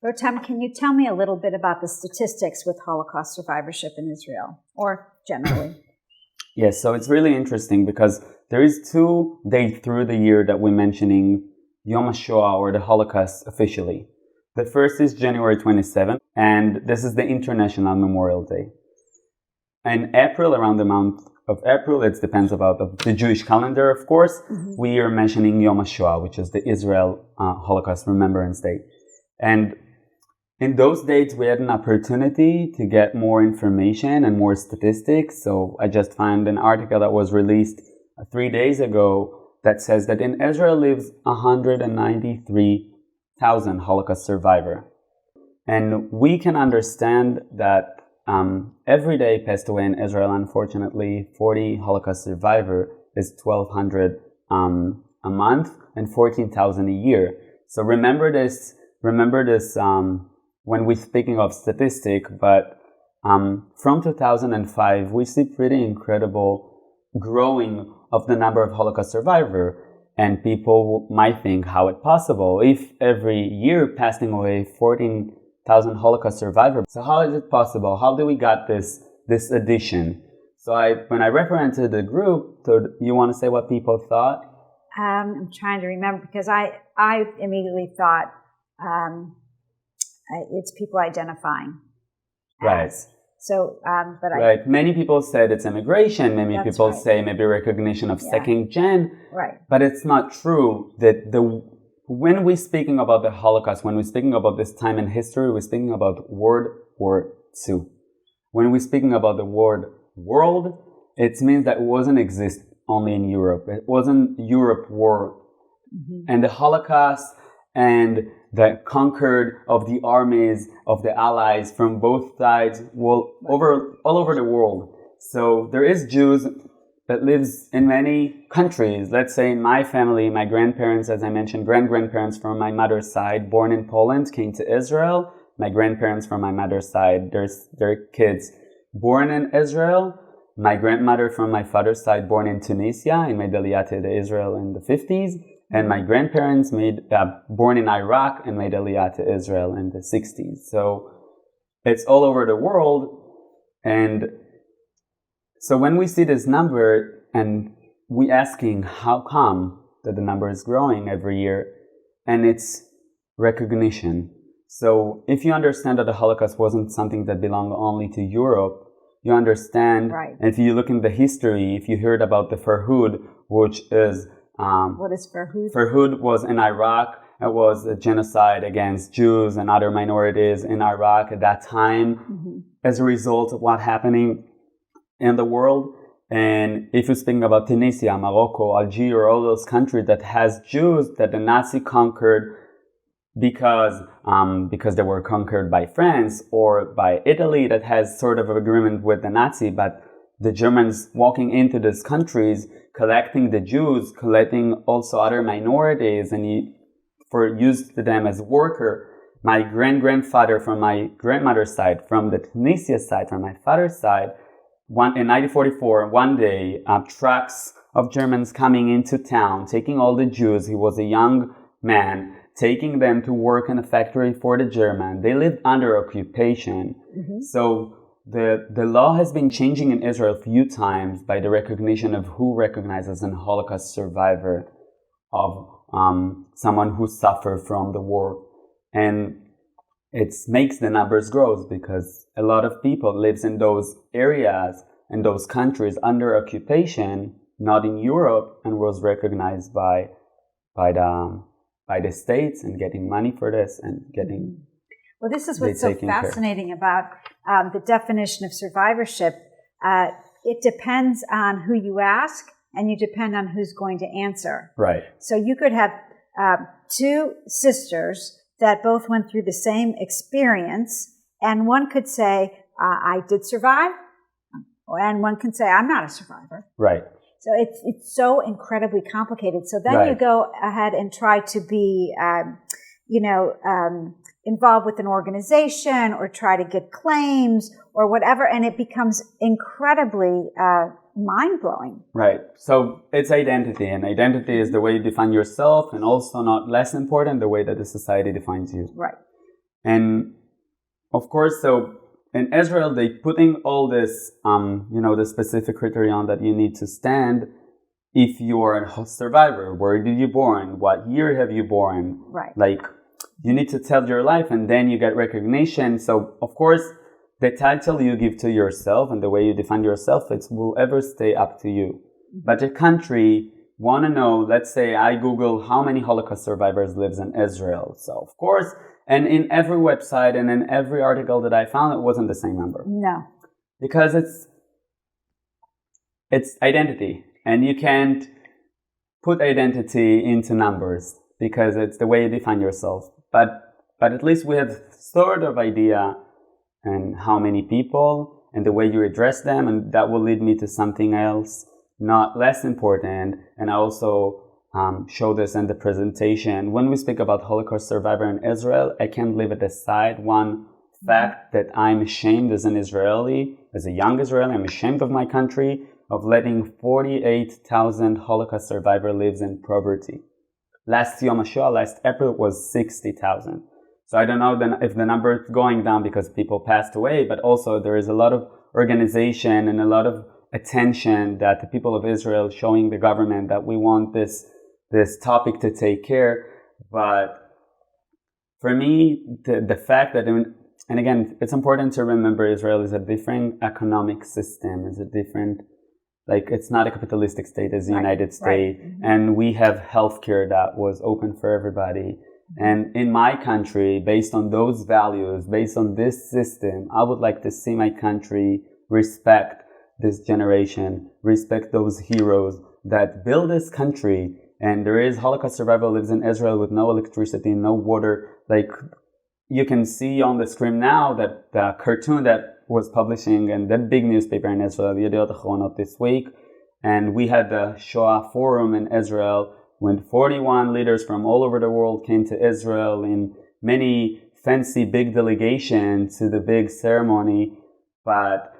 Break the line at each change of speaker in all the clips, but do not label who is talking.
Rotem, can you tell me a little bit about the statistics with Holocaust survivorship in Israel, or generally?
Yes, so it's really interesting because there is 2 days through the year that we're mentioning Yom HaShoah, or the Holocaust officially. The first is January 27th, and this is the International Memorial Day. In April, around the month of April, it depends about the Jewish calendar, of course, we are mentioning Yom HaShoah, which is the Israel Holocaust Remembrance Day. And in those dates, we had an opportunity to get more information and more statistics. So I just found an article that was released 3 days ago that says that in Israel lives 193,000 Holocaust survivors. And we can understand that every day passed away in Israel, unfortunately, 40 Holocaust survivors is 1,200 a month and 14,000 a year. So remember this when we're speaking of statistic, but from 2005, we see pretty incredible growing of the number of Holocaust survivors. And people might think, how it's possible if every year passing away 14,000 Holocaust survivors? So how is it possible? How do we got this addition? So when I referenced the group, so you want to say what people thought?
I'm trying to remember because I immediately thought it's people identifying.
Right.
So, but
right. Many people said it's immigration. Many people say maybe recognition of second gen.
Right.
But it's not true that when we're speaking about the Holocaust, when we're speaking about this time in history, we're speaking about World War II. When we're speaking about the word world, it means that it wasn't exist only in Europe. It wasn't Europe war. And the Holocaust and the conquered of the armies of the Allies from both sides all over the world. So there is Jews that lives in many countries. Let's say in my family, my grandparents, as I mentioned, grandparents from my mother's side, born in Poland, came to Israel. My grandparents from my mother's side, their kids born in Israel. My grandmother from my father's side, born in Tunisia, and made Aliyah to Israel in the 50s. And my grandparents born in Iraq and made Aliyah to Israel in the 60s. So it's all over the world. And so when we see this number and we asking how come that the number is growing every year, and it's recognition. So if you understand that the Holocaust wasn't something that belonged only to Europe, you understand.
Right.
And if you look in the history, if you heard about the Farhud, which is
what is Farhud?
Farhud was in Iraq. It was a genocide against Jews and other minorities in Iraq at that time as a result of what happening in the world. And if you're speaking about Tunisia, Morocco, Algeria, all those countries that has Jews that the Nazi conquered because they were conquered by France or by Italy that has sort of an agreement with the Nazi, but the Germans walking into these countries, collecting the Jews, collecting also other minorities, and used them as worker. My grandfather from my grandmother's side, from the Tunisia side, from my father's side, in 1944, one day, trucks of Germans coming into town, taking all the Jews. He was a young man, taking them to work in a factory for the German. They lived under occupation. So the law has been changing in Israel a few times by the recognition of who recognizes a Holocaust survivor of someone who suffered from the war. And it makes the numbers grow because a lot of people lives in those areas and those countries under occupation, not in Europe, and was recognized by the states and getting money for this and getting.
Well, this is what's so fascinating about the definition of survivorship. It depends on who you ask, and you depend on who's going to answer.
Right.
So you could have two sisters that both went through the same experience, and one could say, I did survive, and one can say, I'm not a survivor.
Right.
So it's so incredibly complicated. So then you go ahead and try to be, involved with an organization or try to get claims or whatever, and it becomes incredibly mind-blowing.
Right. So it's identity, and identity is the way you define yourself, and also not less important, the way that the society defines you.
Right.
And of course, so in Israel, they putting all this, the specific criterion that you need to stand if you are a survivor. Where did you born? What year have you born?
Right.
Like, you need to tell your life, and then you get recognition. So, of course, the title you give to yourself and the way you define yourself, it will ever stay up to you. But the country want to know, let's say I Google how many Holocaust survivors lives in Israel. So, of course, and in every website and in every article that I found, it wasn't the same number.
No.
Because it's identity. And you can't put identity into numbers because it's the way you define yourself. But at least we have sort of idea and how many people and the way you address them, and that will lead me to something else, not less important. And I also show this in the presentation. When we speak about Holocaust survivor in Israel, I can't leave it aside. One fact that I'm ashamed as an Israeli, as a young Israeli, I'm ashamed of my country, of letting 48,000 Holocaust survivor lives in poverty. Last Yom HaShoah, last April, it was 60,000. So I don't know then if the number is going down because people passed away, but also there is a lot of organization and a lot of attention that the people of Israel showing the government that we want this topic to take care. But for me, the fact that, and again, it's important to remember Israel is a different economic system, is a different, like, it's not a capitalistic state as the United States. Right. And we have healthcare that was open for everybody. And in my country, based on those values, based on this system, I would like to see my country respect this generation, respect those heroes that build this country. And there is Holocaust survivor lives in Israel with no electricity, no water. Like, you can see on the screen now that the cartoon that was publishing in the big newspaper in Israel, Yediot Achronot, this week. And we had the Shoah Forum in Israel when 41 leaders from all over the world came to Israel in many fancy big delegations to the big ceremony. But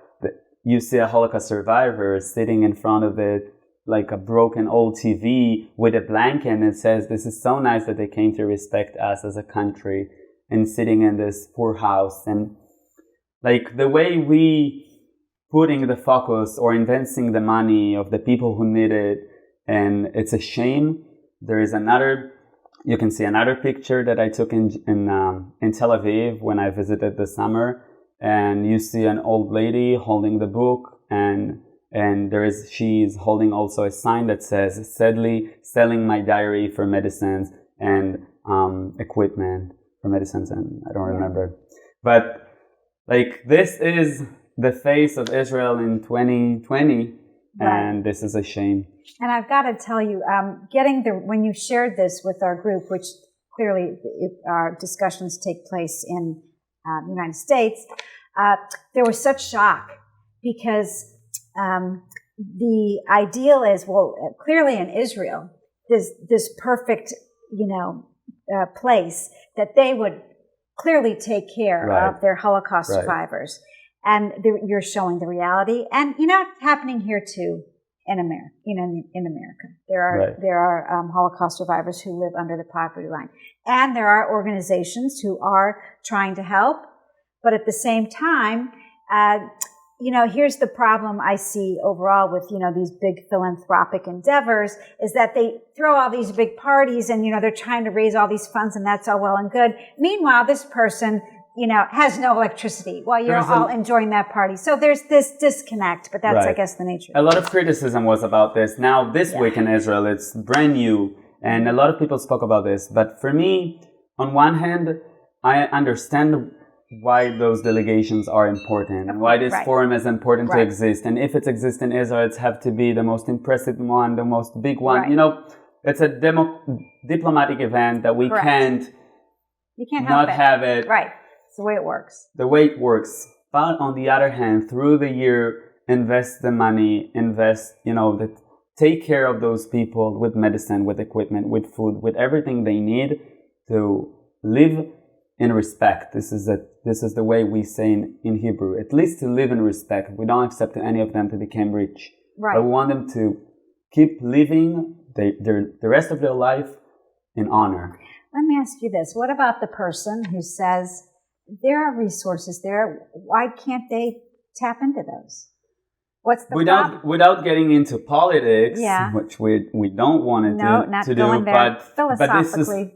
you see a Holocaust survivor sitting in front of it like a broken old TV with a blanket, and it says, this is so nice that they came to respect us as a country, and sitting in this poor house. And like the way we putting the focus or investing the money of the people who need it, and it's a shame. There is you can see another picture that I took in Tel Aviv when I visited this summer, and you see an old lady holding the book, and she's holding also a sign that says, sadly, selling my diary for medicines and equipment for medicines, and I don't remember. But like, this is the face of Israel in 2020, and this is a shame.
And I've got to tell you, when you shared this with our group, which clearly our discussions take place in the United States, there was such shock because the ideal is, well, clearly in Israel, this perfect, place that they would clearly take care of their Holocaust survivors. And you're showing the reality. And, it's happening here too in America. In America, there are Holocaust survivors who live under the poverty line. And there are organizations who are trying to help. But at the same time, here's the problem I see overall with, these big philanthropic endeavors is that they throw all these big parties and, they're trying to raise all these funds, and that's all well and good. Meanwhile, this person, has no electricity while you're all enjoying that party. So there's this disconnect, but that's, I guess, the nature.
A lot of criticism was about this. Now, this week in Israel, it's brand new, and a lot of people spoke about this. But for me, on one hand, I understand why those delegations are important and why this forum is important to exist. And if it exists in Israel, it's have to be the most impressive one, the most big one. It's a diplomatic event that we can't not have it.
Right. It's the way it works.
The way it works. But on the other hand, through the year, invest the money, take care of those people with medicine, with equipment, with food, with everything they need to live in respect. This is the way we say in Hebrew, at least to live in respect. We don't accept any of them to become rich. Right. But we want them to keep living the rest of their life in honor.
Let me ask you this. What about the person who says, there are resources there. Why can't they tap into those? What's the problem?
Without getting into politics, which we don't want to do,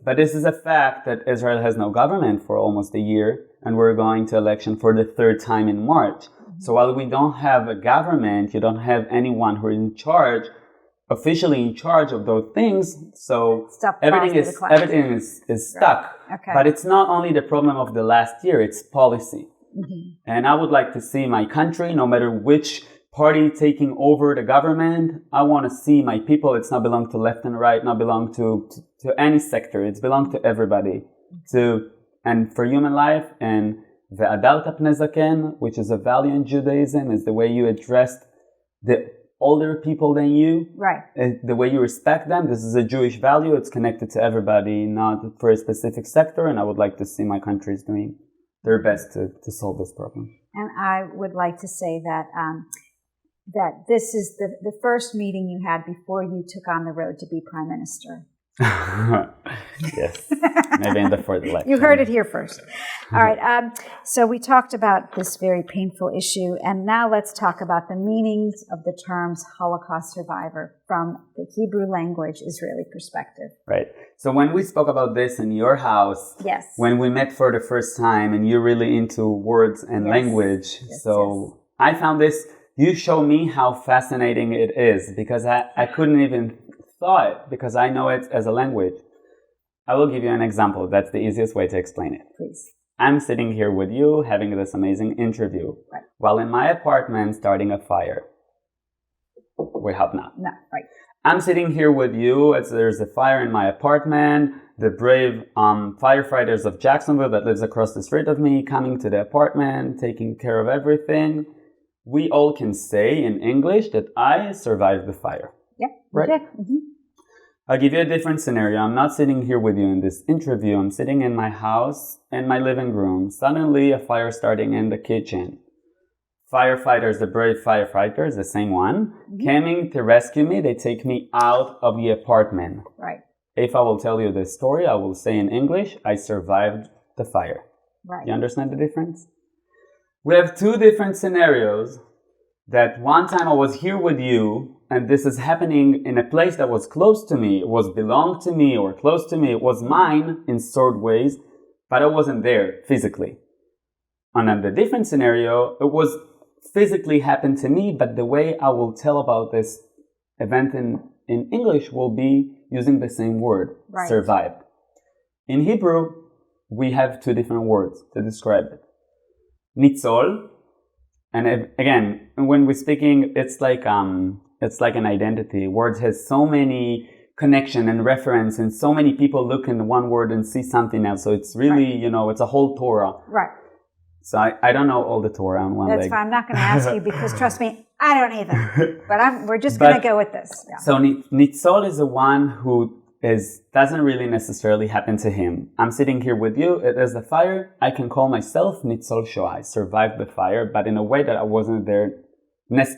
but this is a fact that Israel has no government for almost a year, and we're going to election for the third time in March. Mm-hmm. So while we don't have a government, you don't have anyone who is in charge, officially in charge of those things. So everything is stuck. Okay. But it's not only the problem of the last year; it's policy. Mm-hmm. And I would like to see my country, no matter which party taking over the government, I want to see my people. It's not belong to left and right, not belong to any sector. It's belong to everybody. And for human life, and ve'adarta pnei zaken, which is a value in Judaism, is the way you address the older people than you. Right. The way you respect them. This is a Jewish value. It's connected to everybody, not for a specific sector. And I would like to see my countries doing their best to solve this problem.
And I would like to say that that this is the first meeting you had before you took on the road to be prime minister.
Yes, maybe in the fourth election.
You heard it here first. All right, so we talked about this very painful issue, and now let's talk about the meanings of the terms Holocaust survivor from the Hebrew language Israeli perspective.
Right. So when we spoke about this in your house, yes, when we met for the first time, and you're really into words and language, I found this. You show me how fascinating it is, because I couldn't even thought it, because I know it as a language. I will give you an example. That's the easiest way to explain it.
Please.
I'm sitting here with you having this amazing interview, right, while in my apartment starting a fire. We hope not.
No, right.
I'm sitting here with you as there's a fire in my apartment. The brave firefighters of Jacksonville that lives across the street of me coming to the apartment, taking care of everything. We all can say in English that I survived the fire.
Yeah,
right?
Mm-hmm.
I'll give you a different scenario. I'm not sitting here with you in this interview. I'm sitting in my house, in my living room. Suddenly, a fire starting in the kitchen. Firefighters, the brave firefighters, the same one, coming to rescue me. They take me out of the apartment.
Right.
If I will tell you this story, I will say in English, I survived the fire.
Right.
You understand the difference? We have two different scenarios. That one time I was here with you, and this is happening in a place that was close to me. It was belonged to me or close to me. It was mine in sort ways, but I wasn't there physically. On the different scenario, it was physically happened to me, but the way I will tell about this event in English will be using the same word, right, survived. In Hebrew, we have two different words to describe it. Nitzul, and again, when we're speaking, it's like an identity. Words has so many connection and reference, and so many people look in one word and see something else. So it's really, right, it's a whole Torah.
Right.
So I don't know all the Torah on one leg.
That's fine. I'm not going to ask you because trust me, I don't either. But we're just going to go with this. Yeah. So
Nitzul is the one who doesn't really necessarily happen to him. I'm sitting here with you. It is the fire. I can call myself Nitzul Shoah. I survived the fire, but in a way that I wasn't there.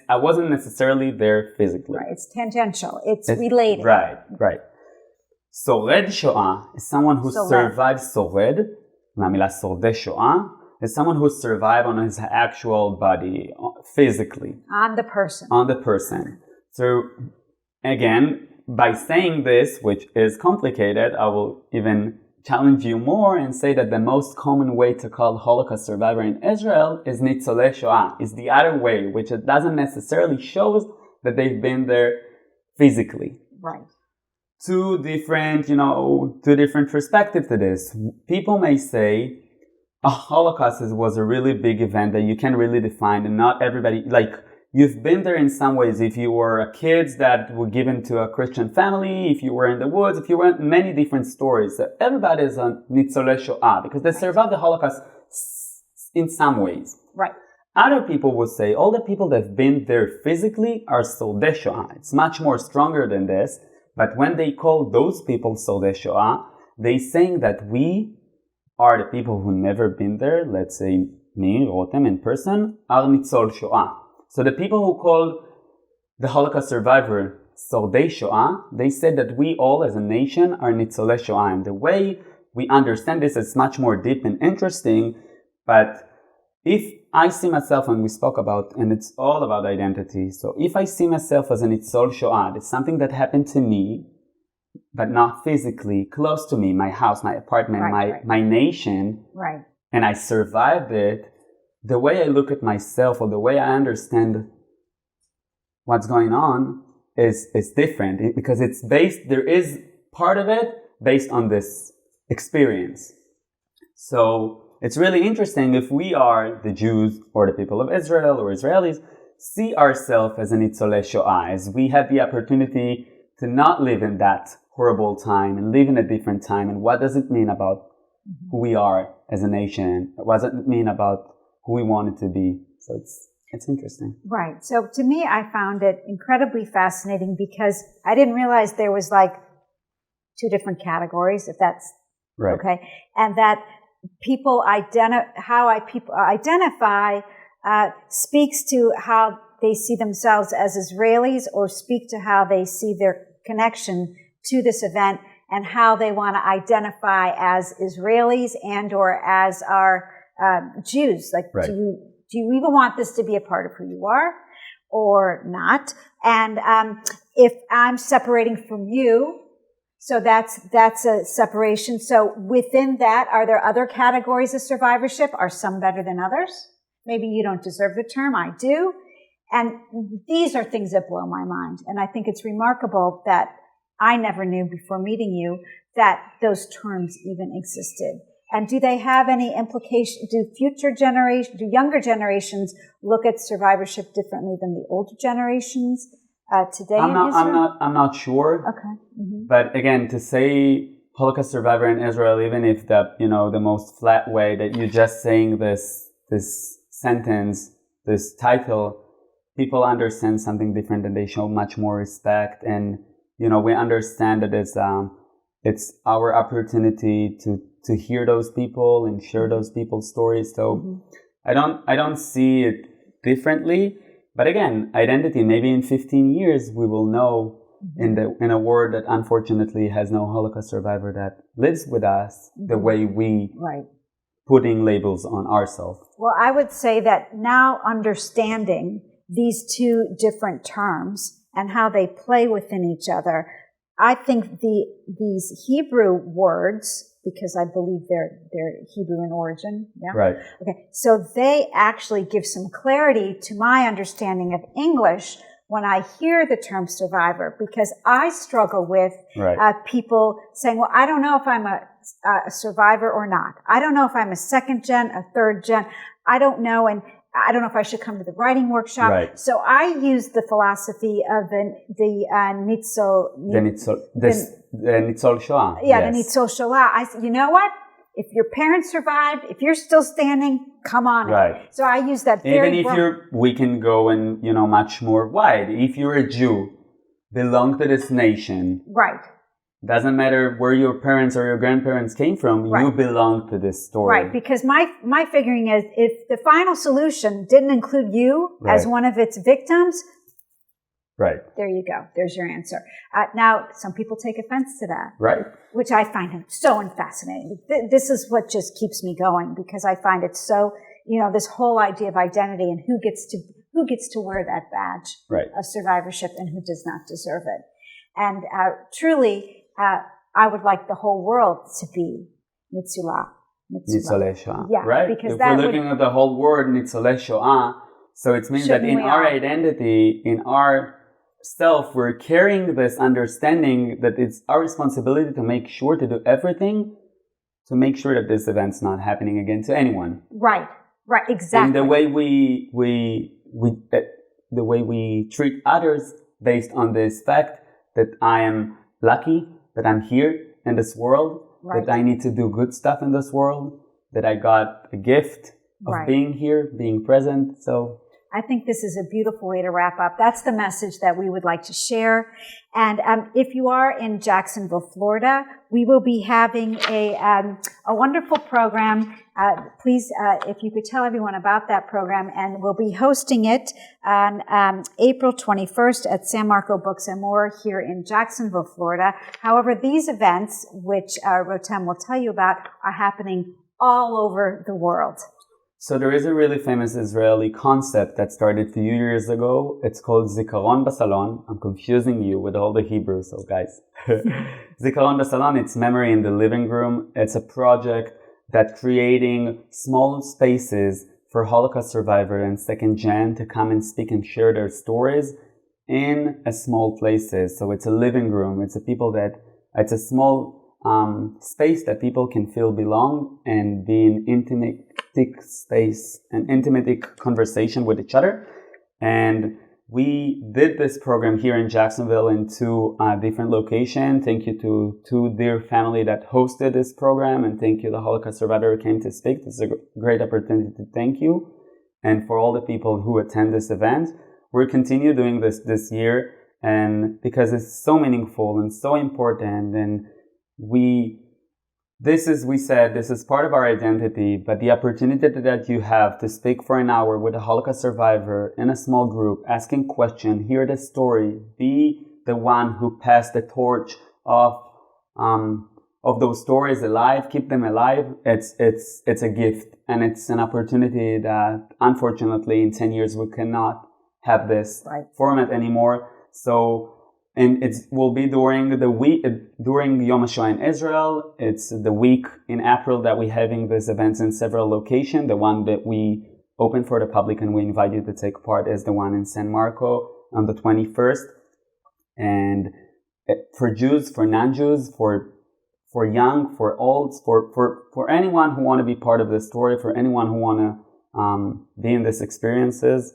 I wasn't necessarily there physically.
Right. It's tangential. It's related.
Right. שורד Shoah is someone who survived. שורד, מהמילה שורדי שואה, is someone who survived on his actual body, physically.
On the person.
On the person. So, again, by saying this, which is complicated, I will even challenge you more and say that the most common way to call Holocaust survivor in Israel is Nitzul Shoah, is the other way, which it doesn't necessarily show that they've been there physically.
Right.
Two different perspectives to this. People may say a Holocaust was a really big event that you can't really define, and not everybody, you've been there in some ways. If you were a kid that were given to a Christian family, if you were in the woods, if you were in many different stories. So everybody is on Nitzul Shoah because they survived the Holocaust in some ways.
Right.
Other people would say all the people that have been there physically are Shoah Shoah. It's much more stronger than this. But when they call those people Shoah Shoah, they're saying that we are the people who never been there. Let's say me, Rotem, in person, are Nitzul Shoah. So the people who call the Holocaust survivor Shordei Shoah, they said that we all as a nation are Nitzul Shoah. And the way we understand this is much more deep and interesting But if I see myself, and we spoke about, and it's all about identity. So if I see myself as a Nitzul Shoah, it's something that happened to me, but not physically close to me, my house, my apartment, my nation, and I survived it, the way I look at myself, or the way I understand what's going on is different, because it's based, there is part of it based on this experience. So it's really interesting if we are the Jews or the people of Israel or Israelis, see ourselves as a Nitzul Shoah, as we had the opportunity to not live in that horrible time and live in a different time. And what does it mean about who we are as a nation? What does it mean about who we wanted to be? So it's interesting.
Right. So to me, I found it incredibly fascinating because I didn't realize there was like two different categories, if that's okay. And that people people identify speaks to how they see themselves as Israelis, or speak to how they see their connection to this event, and how they want to identify as Israelis and or as our Jews. Like, do you even want this to be a part of who you are or not? And if I'm separating from you, so that's a separation. So within that, are there other categories of survivorship? Are some better than others? Maybe you don't deserve the term, I do. And these are things that blow my mind. And I think it's remarkable that I never knew before meeting you that those terms even existed. And do they have any implication? Do younger generations look at survivorship differently than the older generations today?
I'm not sure.
Okay. Mm-hmm.
But again, to say Holocaust survivor in Israel, even if the most flat way that you're just saying this sentence, this title, people understand something different, and they show much more respect. And we understand that it's our opportunity to hear those people and share those people's stories. So I don't see it differently. But again, identity, maybe in 15 years we will know in a world that unfortunately has no Holocaust survivor that lives with us the way we putting labels on ourselves. Well,
I would say that now understanding these two different terms and how they play within each other, I think these Hebrew words, because I believe they're Hebrew in origin. Yeah.
Right.
Okay. So they actually give some clarity to my understanding of English when I hear the term survivor, because I struggle with people saying, well, I don't know if I'm a survivor or not. I don't know if I'm a second gen, a third gen. I don't know. And I don't know if I should come to the writing workshop.
Right.
So I use the philosophy of the
Nitzul Shoah.
Yeah, the Nitzul Shoah. I said, you know what? If your parents survived, if you're still standing, come on.
Right.
So I use that
very we can go and, much more wide. If you're a Jew, belong to this nation.
Right.
Doesn't matter where your parents or your grandparents came from, you belong to this story.
Right, because my figuring is, if the final solution didn't include you as one of its victims, there you go. There's your answer. Now, some people take offense to that. Right. Which I find so fascinating. This is what just keeps me going, because I find it so, this whole idea of identity and who gets to wear that badge of survivorship and who does not deserve it. And truly, I would like the whole world to be Nitzul
Shoah.
Yeah,
right?
Because
if we're looking at the whole word Nitzul Shoah, so it means that in our identity, in our self, we're carrying this understanding that it's our responsibility to make sure to do everything to make sure that this event's not happening again to anyone.
Right, exactly.
And the way we treat others based on this fact that I am lucky that I'm here in this world, that I need to do good stuff in this world, that I got a gift of being here, being present. So
I think this is a beautiful way to wrap up. That's the message that we would like to share. And if you are in Jacksonville, Florida, we will be having a wonderful program. Please, if you could tell everyone about that program, and we'll be hosting it on April 21st at San Marco Books and More here in Jacksonville, Florida. However, these events, which Rotem will tell you about, are happening all over the world.
So there is a really famous Israeli concept that started a few years ago. It's called Zikaron BaSalon. I'm confusing you with all the Hebrew, so guys. Zikaron BaSalon, it's memory in the living room. It's a project that creating small spaces for Holocaust survivors and second gen to come and speak and share their stories in a small places. So it's a living room. It's a small space that people can feel belong and be in intimate space and intimate conversation with each other. And we did this program here in Jacksonville in two different locations. Thank you to two dear family that hosted this program, and thank you the Holocaust survivor who came to speak. This is a great opportunity to thank you. And for all the people who attend this event, we'll continue doing this year, and because it's so meaningful and so important, and this is part of our identity, but the opportunity that you have to speak for an hour with a Holocaust survivor in a small group, asking questions, hear the story, be the one who passed the torch of those stories alive, keep them alive. It's a gift, and it's an opportunity that unfortunately in 10 years we cannot have this format anymore. So, and it will be during the week, during Yom HaShoah in Israel. It's the week in April that we're having these events in several locations. The one that we open for the public and we invite you to take part is the one in San Marco on the 21st. And for Jews, for non-Jews, for young, for old, for anyone who want to be part of this story, for anyone who want to be in these experiences,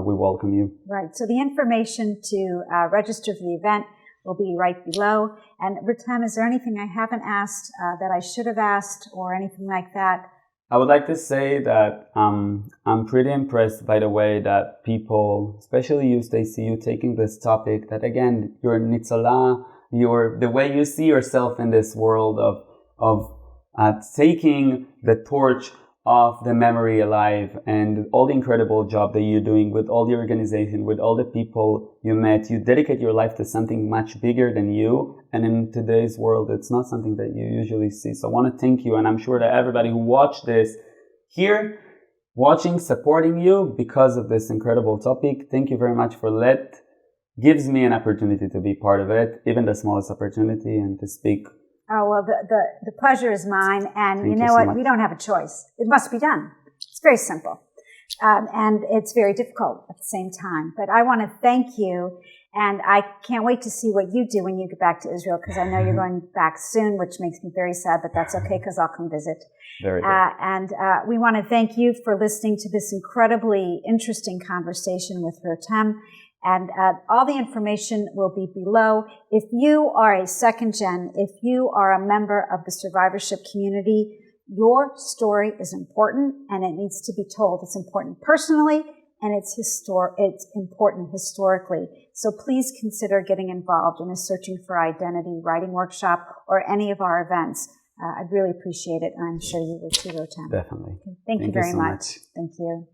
we welcome you.
Right. So the information to register for the event will be right below. And Rotem, is there anything I haven't asked that I should have asked or anything like that?
I would like to say that I'm pretty impressed by the way that people, especially you, Stacy, you taking this topic, that again, you're Nitzula, the way you see yourself in this world of taking the torch of the memory alive, and all the incredible job that you're doing with all the organization, with all the people you met. You dedicate your life to something much bigger than you, and in today's world it's not something that you usually see. So I want to thank you, and I'm sure that everybody who watched this here, watching, supporting you because of this incredible topic. Thank you very much for gives me an opportunity to be part of it, even the smallest opportunity, and to speak.
Oh, well, the pleasure is mine. And
Thank
you know
so
what?
much.
We don't have a choice. It must be done. It's very simple. And it's very difficult at the same time. But I want to thank you. And I can't wait to see what you do when you get back to Israel, because I know you're going back soon, which makes me very sad, but that's okay because I'll come visit.
Very good.
And we want to thank you for listening to this incredibly interesting conversation with Rotem. And all the information will be below. If you are a second gen, if you are a member of the survivorship community, your story is important and it needs to be told. It's important personally and it's important historically. So please consider getting involved in a Searching for Identity writing workshop or any of our events. I'd really appreciate it, and I'm sure you would too, Rotem.
Definitely.
Thank you very
so
much. Thank you.